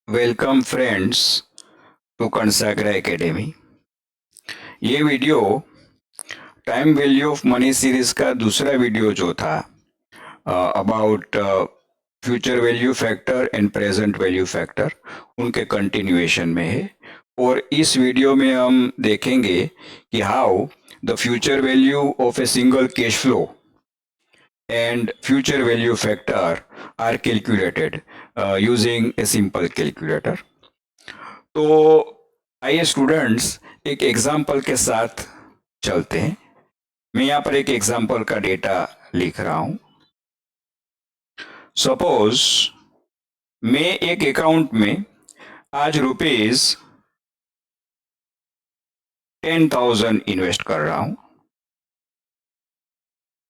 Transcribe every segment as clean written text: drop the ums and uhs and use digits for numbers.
Welcome friends to Kansagra academy. ये video time value of money series का दूसरा video जो था about future value factor and present value factor उनके continuation में है। और इस वीडियो में हम देखेंगे कि how the future value of a single cash flow and future value factor are calculated using a simple calculator। तो आइए स्टूडेंट्स एक एग्जाम्पल के साथ चलते हैं। मैं यहाँ पर एक एग्जाम्पल का डेटा लिख रहा हूं। सपोज मैं एक अकाउंट में आज रुपीज 10,000 इन्वेस्ट कर रहा हूं।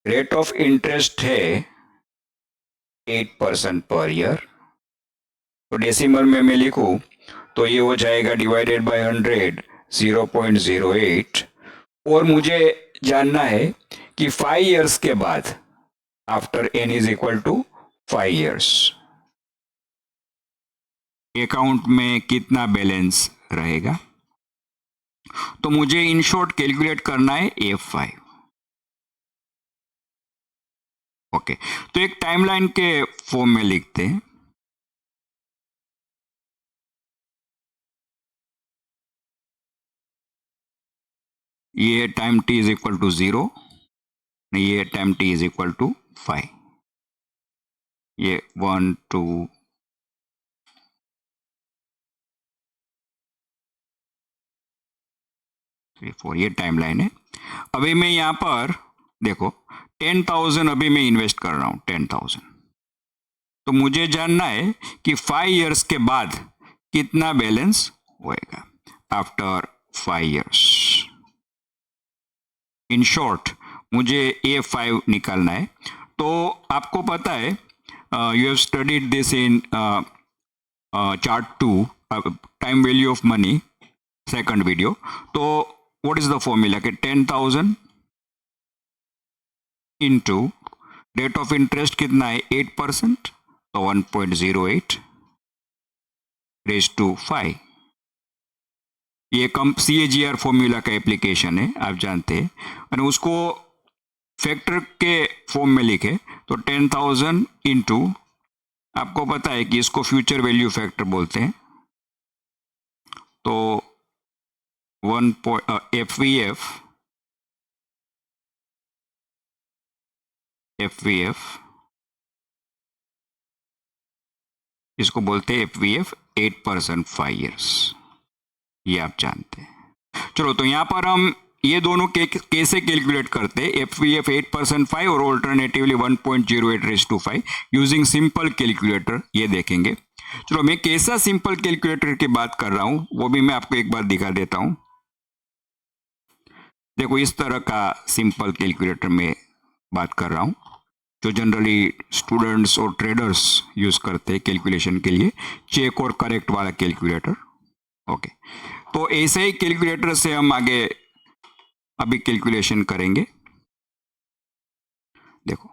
रेट ऑफ इंटरेस्ट है 8% पर ईयर। तो डेसिमल में मैं लिखूं तो ये हो जाएगा डिवाइडेड बाय 100 0.08। और मुझे जानना है कि 5 इयर्स के बाद after n is equal to 5 years account में कितना बैलेंस रहेगा। तो मुझे इन शॉर्ट कैलकुलेट करना है F5। ओके, तो एक टाइमलाइन के फॉर्म में लिखते हैं। ये time t is equal to 0, ये time t is equal to 5, ये 1 2 3 4 ये टाइमलाइन है। अभी मैं यहां पर देखो 10,000 अभी मैं इन्वेस्ट कर रहा हूं 10,000। तो मुझे जानना है कि 5 इयर्स के बाद कितना बैलेंस होएगा आफ्टर 5 इयर्स। इन शॉर्ट मुझे A5 निकालना है। तो आपको पता है you have studied this in chart 2 time value of money second video. तो व्हाट इज द फॉर्मूला कि 10,000 इनटू रेट ऑफ इंटरेस्ट कितना है 8%, तो 1.08 रेज टू 5। ये CAGR फॉर्मूला का एप्लीकेशन है, आप जानते हैं। और उसको फैक्टर के फॉर्म में लिखे तो 10,000 इंटू, आपको पता है कि इसको फ्यूचर वैल्यू फैक्टर बोलते हैं। तो 1 इसको बोलते हैं FVF 8% 5 इयर्स, ये आप जानते हैं। चलो, तो यहां पर हम ये दोनों कैसे कैलकुलेट करते हैं, FVF 8% 5 और alternatively 1.08 raise to 5 using simple calculator, ये देखेंगे। चलो, मैं कैसा सिंपल कैलकुलेटर की बात कर रहा हूं वो भी मैं आपको एक बार दिखा देता हूं। देखो, इस तरह का सिंपल कैलकुलेटर में बात कर रहा हूं जो जनरली स्टूडेंट्स और ट्रेडर्स यूज करते हैं कैलकुलेशन के लिए, चेक और करेक्ट वाला कैलकुलेटर। ओके, तो ऐसे ही कैलकुलेटर से हम आगे अभी कैलकुलेशन करेंगे। देखो,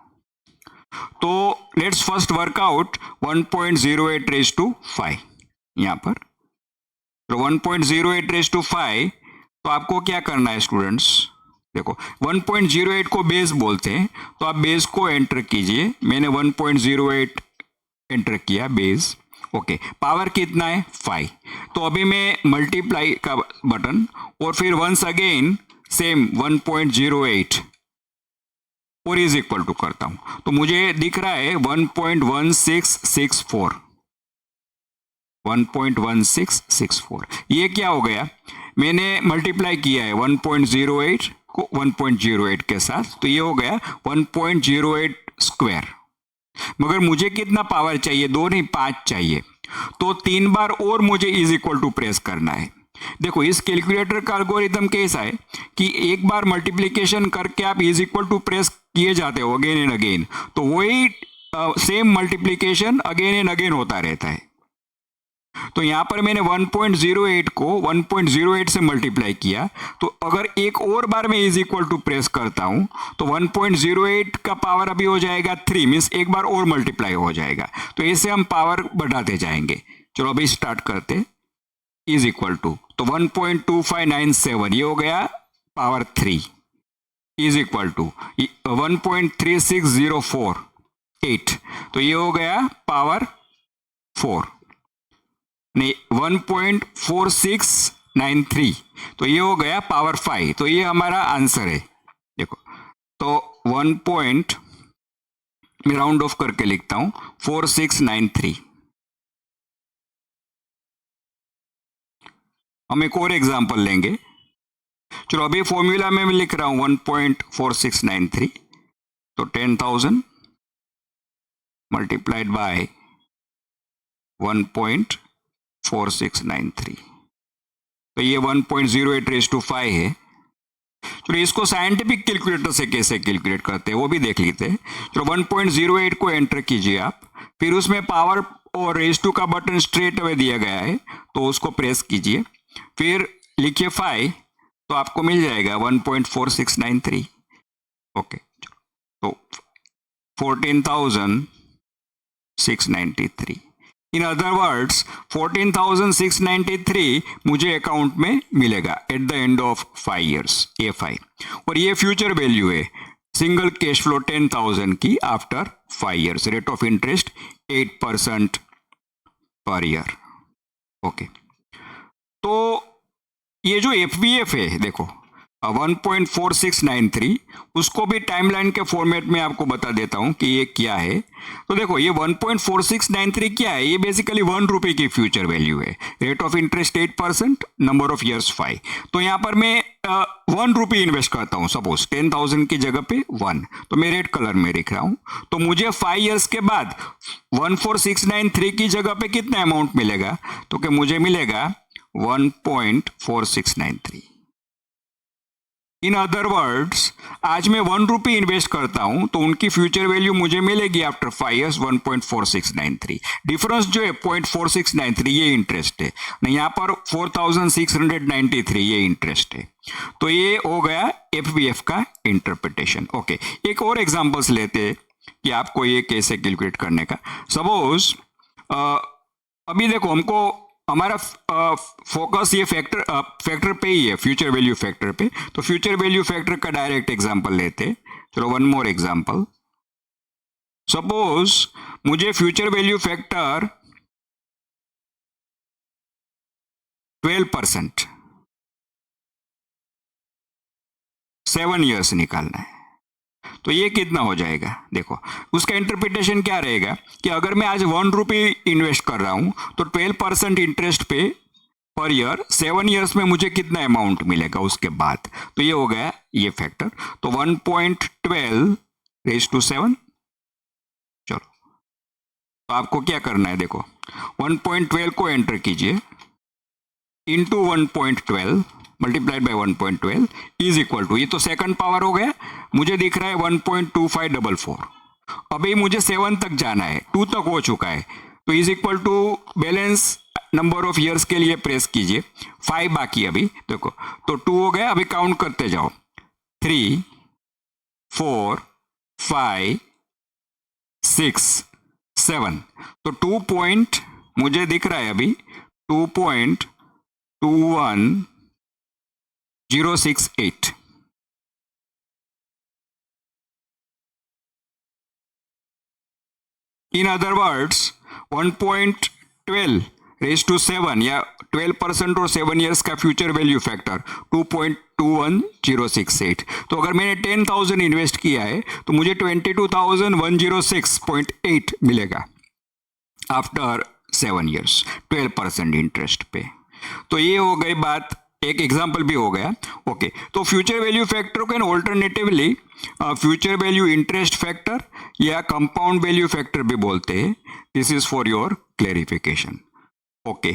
तो let's first work out 1.08 raise to 5 यहां पर। तो 1.08 रेज टू 5, तो आपको क्या करना है स्टूडेंट्स, देखो 1.08 को बेस बोलते हैं, तो आप बेस को एंटर कीजिए। मैंने 1.08 एंटर किया बेस। ओके, पावर कितना है 5। तो अभी मैं मल्टीप्लाई का बटन और फिर वंस अगेन सेम 1.08 और इज इक्वल टू करता हूं, तो मुझे दिख रहा है 1.1664। 1.1664 ये क्या हो गया, मैंने मल्टीप्लाई किया है 1.08 को 1.08 के साथ, तो ये हो गया 1.08 स्क्वायर। मगर मुझे कितना पावर चाहिए, 2 नहीं 5 चाहिए। तो 3 बार और मुझे इज इक्वल टू प्रेस करना है। देखो, इस कैलकुलेटर का एल्गोरिथम कैसा है कि एक बार मल्टीप्लिकेशन करके आप इज इक्वल टू प्रेस किए जाते हो अगेन एंड अगेन, तो वही same multiplication again and again होता रहता है। तो यहां पर मैंने 1.08 को 1.08 से मल्टीप्लाई किया, तो अगर एक और बार मैं इज इक्वल टू प्रेस करता हूं तो 1.08 का पावर अभी हो जाएगा 3, मीन्स एक बार और मल्टीप्लाई हो जाएगा। तो ऐसे हम पावर बढ़ाते जाएंगे। चलो अभी स्टार्ट करते, इज इक्वल टू, तो 1.2597 ये हो गया पावर 3 इज इक्वल टू 1.36048, तो ये हो गया पावर 4, नहीं 1.4693, तो ये हो गया पावर 5, तो ये हमारा आंसर है। देखो तो 1. मैं राउंड ऑफ करके लिखता हूं 4693। हम एक और एग्जांपल लेंगे। चलो अभी फॉर्मूला में मैं लिख रहा हूं 1.4693, तो 10,000 मल्टीप्लाइड बाय 1.4693, तो ये 1.08 रेज़ टू 5 है। चलो इसको साइंटिफिक कैलकुलेटर से कैसे कैलकुलेट करते हैं वो भी देख लेते हैं। चलो 1.08 को एंटर कीजिए आप, फिर उसमें पावर और रेज़ टू का बटन स्ट्रेट अवे दिया गया है, तो उसको प्रेस कीजिए, फिर लिखिए 5, तो आपको मिल जाएगा 1.4693। ओके, तो 14,693। इन अदर वर्ड्स 14,693 मुझे अकाउंट में मिलेगा at the end of 5 years, A5। और ये फ्यूचर वैल्यू है सिंगल कैश फ्लो 10,000 की after 5 years, rate of interest 8% per year. Okay, तो ये जो FVF है देखो 1.4693, उसको भी टाइमलाइन के फॉर्मेट में आपको बता देता हूं कि ये क्या है। तो देखो ये 1.4693 क्या है, ये बेसिकली 1 रुपए की फ्यूचर वैल्यू है, rate of interest 8%, number of years 5। तो यहां पर मैं 1 रुपये इन्वेस्ट करता हूं, सपोज 10,000 की जगह पे 1, तो मैं रेड कलर में लिख रहा हूं। तो मुझे 5 ईयर्स के बाद 14693 की जगह पे कितना अमाउंट मिलेगा, तो कि मुझे मिलेगा 1.4693। इन अदर वर्ड्स आज मैं 1 रुपये इन्वेस्ट करता हूं, तो उनकी फ्यूचर वैल्यू मुझे मिलेगी आफ्टर 5 ईयर्स 1.4693। डिफरेंस जो है 0.4693 ये इंटरेस्ट है, नहीं यहाँ पर 4,693 ये इंटरेस्ट है। तो ये हो गया FVF का इंटरप्रिटेशन। ओके, एक और एग्जांपल्स लेते हैं कि आपको ये कैसे कैलकुलेट करने का। सपोज अभी देखो हमको हमारा फोकस ये फैक्टर पे ही है, फ्यूचर वैल्यू फैक्टर पे, तो फ्यूचर वैल्यू फैक्टर का डायरेक्ट एग्जांपल लेते हैं। चलो वन मोर एग्जांपल। सपोज मुझे फ्यूचर वैल्यू फैक्टर 12% 7 ईयर्स निकालना है, तो ये कितना हो जाएगा। देखो उसका इंटरप्रिटेशन क्या रहेगा कि अगर मैं आज 1 रुपये इन्वेस्ट कर रहा हूं, तो 12% इंटरेस्ट पे पर ईयर 7 ईयर्स में मुझे कितना अमाउंट मिलेगा उसके बाद, तो ये हो गया ये फैक्टर। तो 1.12 रेज़ टू 7। चलो तो आपको क्या करना है, देखो 1.12 को एंटर कीजिए, into 1.12 multiplied by 1.12 is equal to, ये तो सेकंड पावर हो गया, मुझे दिख रहा है 1.2544। अभी मुझे 7 तक जाना है, 2 तक हो चुका है, तो is equal to balance number of years के लिए प्रेस कीजिए, 5 बाकी अभी देखो, तो 2 हो गया। अभी काउंट करते जाओ, 3 4 5 6 7, तो 2 पॉइंट मुझे दिख रहा है अभी 2.21068। In other words 1.12 raise to 7 या 12% और 7 ईयर्स का फ्यूचर वैल्यू फैक्टर 2.21068। तो अगर मैंने 10,000 इन्वेस्ट किया है, तो मुझे 22,106.8 मिलेगा आफ्टर 7 ईयर्स 12% इंटरेस्ट पे। तो ये हो गई बात, एक एग्जाम्पल भी हो गया। ओके, तो फ्यूचर वैल्यू फैक्टर को alternatively future value interest factor या कंपाउंड वैल्यू फैक्टर भी बोलते हैं। This is for your clarification. Okay.